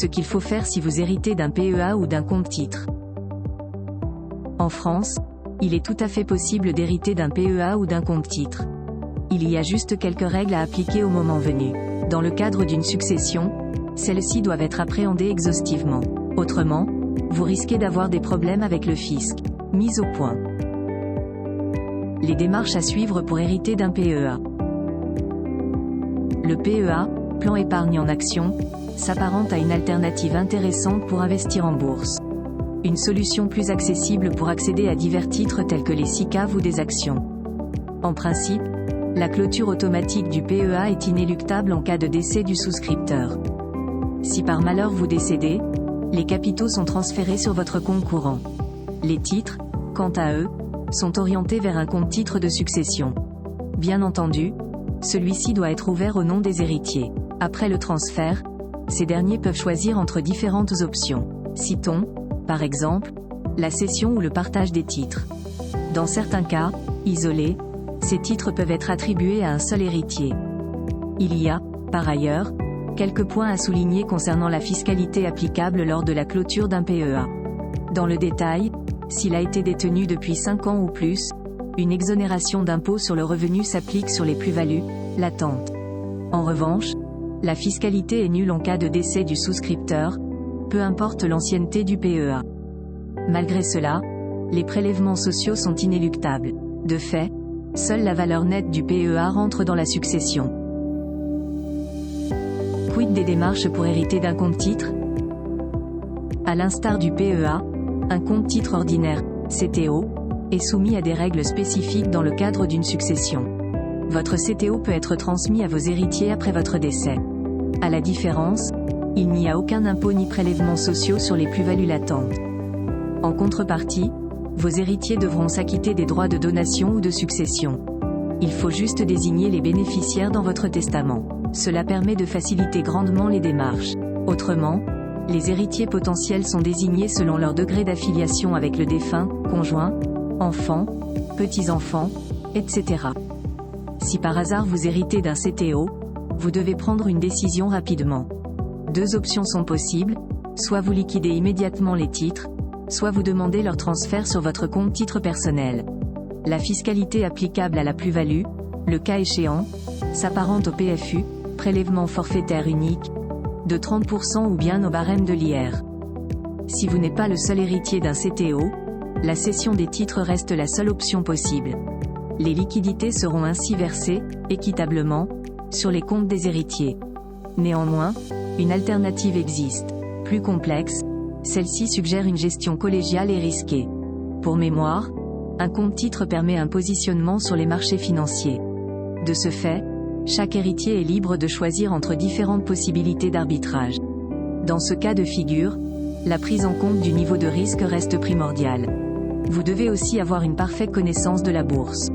ce qu'il faut faire si vous héritez d'un PEA ou d'un compte titre. En France, il est tout à fait possible d'hériter d'un PEA ou d'un compte titre. Il y a juste quelques règles à appliquer au moment venu. Dans le cadre d'une succession, celles-ci doivent être appréhendées exhaustivement. Autrement, vous risquez d'avoir des problèmes avec le fisc. Mise au point. Les démarches à suivre pour hériter d'un PEA. Le PEA, plan épargne en action, s'apparente à une alternative intéressante pour investir en bourse. Une solution plus accessible pour accéder à divers titres tels que les SICAV ou des actions. En principe, la clôture automatique du PEA est inéluctable en cas de décès du souscripteur. Si par malheur vous décédez, les capitaux sont transférés sur votre compte courant. Les titres, quant à eux, sont orientés vers un compte titre de succession. Bien entendu, celui-ci doit être ouvert au nom des héritiers. Après le transfert, ces derniers peuvent choisir entre différentes options. Citons, par exemple, la cession ou le partage des titres. Dans certains cas, isolés, ces titres peuvent être attribués à un seul héritier. Il y a, par ailleurs, quelques points à souligner concernant la fiscalité applicable lors de la clôture d'un PEA. Dans le détail, s'il a été détenu depuis 5 ans ou plus, une exonération d'impôt sur le revenu s'applique sur les plus-values latentes. En revanche, la fiscalité est nulle en cas de décès du souscripteur, peu importe l'ancienneté du PEA. Malgré cela, les prélèvements sociaux sont inéluctables. De fait, seule la valeur nette du PEA rentre dans la succession. Quid des démarches pour hériter d'un compte titre? À l'instar du PEA, un compte titre ordinaire, CTO, est soumis à des règles spécifiques dans le cadre d'une succession. Votre CTO peut être transmis à vos héritiers après votre décès. À la différence, il n'y a aucun impôt ni prélèvements sociaux sur les plus-values latentes. En contrepartie, vos héritiers devront s'acquitter des droits de donation ou de succession. Il faut juste désigner les bénéficiaires dans votre testament. Cela permet de faciliter grandement les démarches. Autrement, les héritiers potentiels sont désignés selon leur degré d'affiliation avec le défunt, conjoint, enfants, petits-enfants, etc. Si par hasard vous héritez d'un CTO, vous devez prendre une décision rapidement. Deux options sont possibles, soit vous liquidez immédiatement les titres, soit vous demandez leur transfert sur votre compte titre personnel. La fiscalité applicable à la plus-value, le cas échéant, s'apparente au PFU, prélèvement forfaitaire unique, de 30% ou bien au barème de l'IR. Si vous n'êtes pas le seul héritier d'un CTO, la cession des titres reste la seule option possible. Les liquidités seront ainsi versées, équitablement, sur les comptes des héritiers. Néanmoins, une alternative existe. Plus complexe, celle-ci suggère une gestion collégiale et risquée. Pour mémoire, un compte titre permet un positionnement sur les marchés financiers. De ce fait, chaque héritier est libre de choisir entre différentes possibilités d'arbitrage. Dans ce cas de figure, la prise en compte du niveau de risque reste primordiale. Vous devez aussi avoir une parfaite connaissance de la bourse.